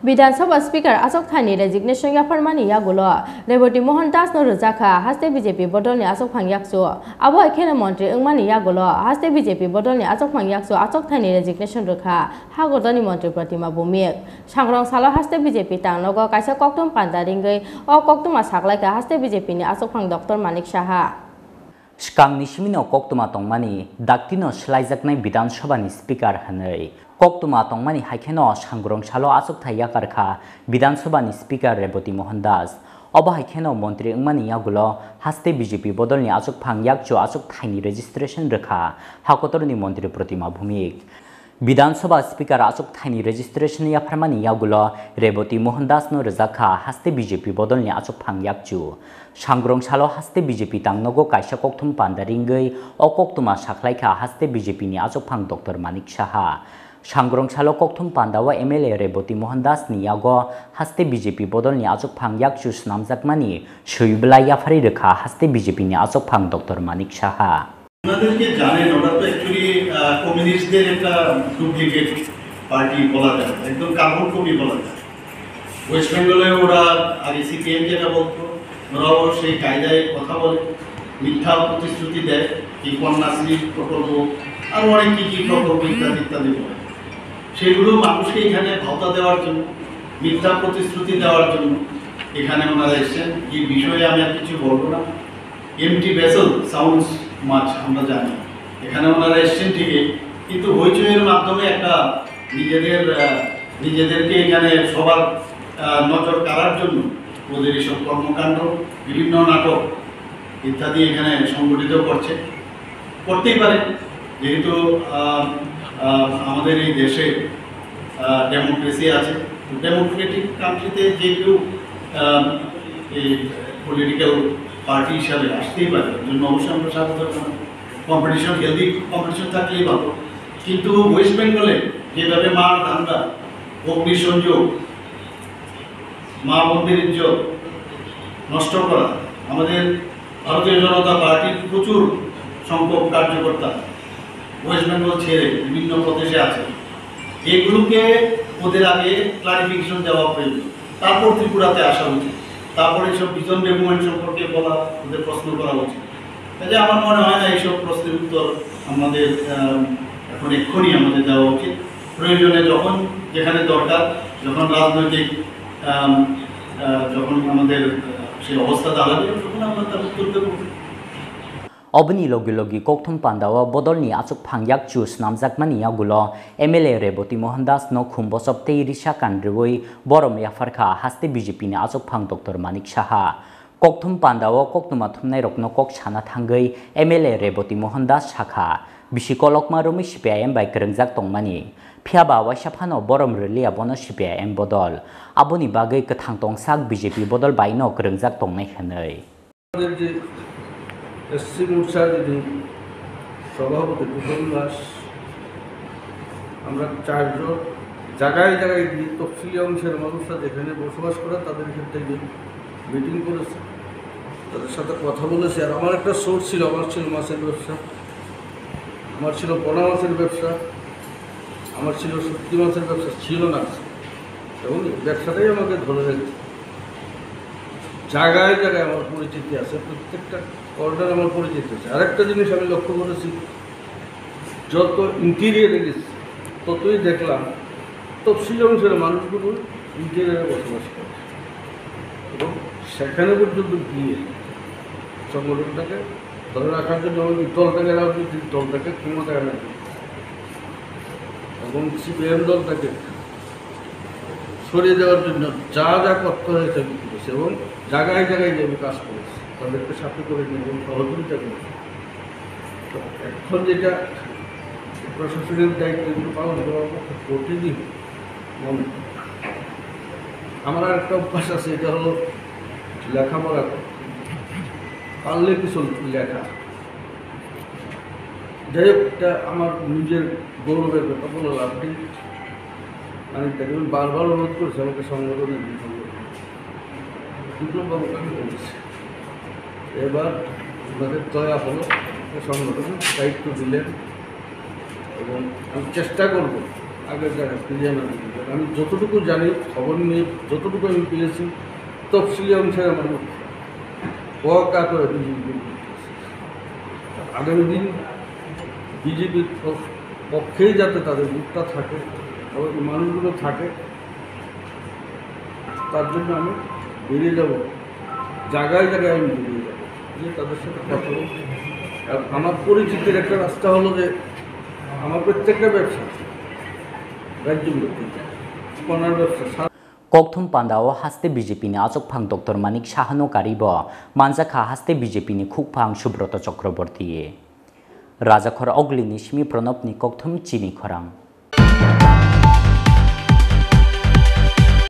বিধানসভা speaker Achukthai resignation Yakarmani Yakulo Rebati Mohan Rwjakha Haste BJP bodolni Achukphang Yakso abo khena mantri Engmani Yakulo Haste BJP bodolni Achukphang Yakso Achukthai resignation rokha hagodani mantri pratima bumik sangrong salo Haste BJP tangnogo kaisa koktum pandaringei o koktuma saklaika Haste BJP ni Achukphang Dr. Manik Saha Skang Nishmino Koktuma Tongmani Daktino Shlaijaknai Bidanshabani Speaker Hanei Koktuma Tongmani Haikeno Sangrong Salo Achukthai Yakarkha Bidanshabani Speaker Rebati Mohan Oba Haikeno Montri Engmani Yakulo Haste BJP bodolni Achukphang Yakcho Achukthai registration rekha hakotorni Montri Pratima Bhumik Bidansabha Speaker Achukthai registration Yakarmani Yakulo Rebati Mohan no Rwjakha Haste BJP bodolni Achukphang Yakchu Sangrong Salo Haste BJP tangnogo kaisa kokthum pandaringei o koktuma saklaika Haste BJP ni Achukphang Dr. Manik Saha Sangrong Salo kokthum pandawa MLA Rebati Mohan ni yago Haste BJP bodolni Achukphang Yakchu snamjakmani suibla yafari rekha Haste BJP ni Achukphang Dr. Manik Saha আপনাদেরকে জানেন ওরা তো actually কমিউনিস্টদের একটা duplicate party বলা যায় একদম carbon copy বলা যায় ওয়েস্ট বেঙ্গলে ওরা আগে সিপিএম যেটা বলতো ওরাও সেই কায়দায় কথা বলে মিথ্যা প্রতিশ্রুতি দেয় কি কন্যাশ্রী প্রকল্প আর অনেক কি প্রকল্প ইত্যাদি ইত্যাদি বলে সেগুলো মানুষকে এখানে ভাতা দেওয়ার জন্য মিথ্যা প্রতিশ্রুতি দেওয়ার জন্য এখানে ওনারা এসেছেন এই বিষয়ে আমি আর কিছু বলবো না এমটি ভেসেল সাউন্ডস মাছ আমরা জানি এখানে ওনারা এসেছেন ঠিকই কিন্তু হইচইয়ের মাধ্যমে একটা নিজেদেরকে এখানে সবার নজর কাড়ার জন্য ওদের এইসব কর্মকাণ্ড বিভিন্ন নাটক ইত্যাদি এখানে সংগঠিত করতেই পারে যেহেতু আমাদের এই দেশে ডেমোক্রেসি আছে ডেমোক্রেটিক কান্ট্রিতে যে কেউ এই পলিটিক্যাল পার্টি হিসাবে আসতেই পারে জন্য অবশ্যই আমরা স্বাগত জানাই কম্পিটিশন হেলদি কম্পিটিশন থাকলেই ভালো কিন্তু ওয়েস্ট বেঙ্গলে যেভাবে মার ধান্দা অগ্নিসংযোগ মা বোনদের ইজ্জত নষ্ট করা আমাদের ভারতীয় জনতা পার্টির প্রচুর সংখ্যক কার্যকর্তা ওয়েস্ট বেঙ্গল ছেড়ে বিভিন্ন প্রদেশে আছে এগুলোকে ওদের আগে ক্লারিফিকেশন দেওয়া প্রয়োজন তারপর ত্রিপুরাতে আসা উচিত তারপরে এইসব ভিজন ডকুমেন্ট সম্পর্কে বলা ওদের প্রশ্ন করা উচিত কাজে আমার মনে হয় না এইসব প্রশ্নের উত্তর আমাদের এখন এক্ষুনি আমাদের দেওয়া উচিত প্রয়োজনে যখন যেখানে দরকার যখন রাজনৈতিক যখন আমাদের সেই অবস্থা দাঁড়াবে তখন আমরা তার উত্তর দেবো Obni logi kokthum pandawa bodolni Achukphang Yakchu snamjakmani Yakulo MLA Rebati Mohan no khumbosoptei risha kandroi borom yafarkha Haste BJP ni Achukphang Dr. Manik Saha kokthum pandawa koktuma thumnai rokno kok sana thangei MLA Rebati Mohan Sakha bisikolokma romi CPIM bai krengjak tongmani phiaba waisafano borom relia bono CPIM bodol aboni bagai kathang tongsak BJP bodol bai no krengjak tongnai khanei SC মোর্চার যিনি সভাপতি প্রথম দাস আমরা চারজন জায়গায় জায়গায় গিয়ে তফসিলি অংশের মানুষরা যেখানে বসবাস করে তাদের ক্ষেত্রে গিয়ে মিটিং করেছে তাদের সাথে কথা বলেছে আর আমার একটা সোর্স ছিল আমার ছিল মাছের ব্যবসা আমার ছিল পোনা মাছের ব্যবসা আমার ছিল সত্যি মাছের ব্যবসা ছিল না এবং ব্যবসাটাই আমাকে ধরে রেখেছে জায়গায় জায়গায় আমার পরিচিতি আছে প্রত্যেকটা কর্নার আমার পরিচিতি আছে আরেকটা জিনিস আমি লক্ষ্য করেছি যত ইন্টিরিয়ারে গেছি ততই দেখলাম তফসিলি অংশের মানুষগুলো ইন্টিরিয়ারে বসবাস করে এবং সেখানে পর্যন্ত গিয়ে সংগঠনটাকে ধরে রাখার জন্য আমি দলটাকে রাজনীতি দলটাকে ক্ষমতায় আনার জন্য এবং সিপিএম দলটাকে সরিয়ে দেওয়ার জন্য যা যা করতে হয়েছে আমি করেছি এবং জায়গায় জায়গায় যে আমি কাজ করেছি তাদেরকে সাথে করে নিয়ে এবং সহযোগিতা করেছি তো এখন যেটা প্রশাসনের দায়িত্বগুলো পালন করার পক্ষে প্রতিদিন মনে আমার আর একটা অভ্যাস আছে এটা হলো লেখাপড়া পারলে কিছু লেখা যাই হোক এটা আমার নিজের গৌরবের কথা বলে লাভ নেই আমি তাকে বারবার অনুরোধ করেছি আমাকে সংগঠনের দুটো বাবুকে আমি বলেছি এবার ওনাদের দয়া হলো সংগঠনের দায়িত্ব দিলেন এবং আমি চেষ্টা করব আগের জায়গায় ফিরিয়ে আনা যেতে পারে। আমি যতটুকু জানি, খবর নিয়ে যতটুকু আমি পেয়েছি, তফসিলি অনুসারে আমার ওয়াকা করে বিজেপি। আগামী দিন বিজেপির পক্ষেই যাতে তাদের মুখটা থাকে, মানুষগুলো থাকে, তার জন্য আমি বেরিয়ে যাব, জায়গায় জায়গায় আমি বেরিয়ে যাব, গিয়ে তাদের সাথে কথা বলব। আর আমার পরিচিতির একটা রাস্তা হলো যে আমার প্রত্যেকটা ব্যবসা রাজ্যগুলোতে কনার ব্যবসা kokthum pandao haste BJP ni achokphang Dr. Manik Sahano karibo manjakha haste BJP ni khukphang Subrata Chakraborty Rwjakha ogli ni simi pranab ni kokthum chini khorang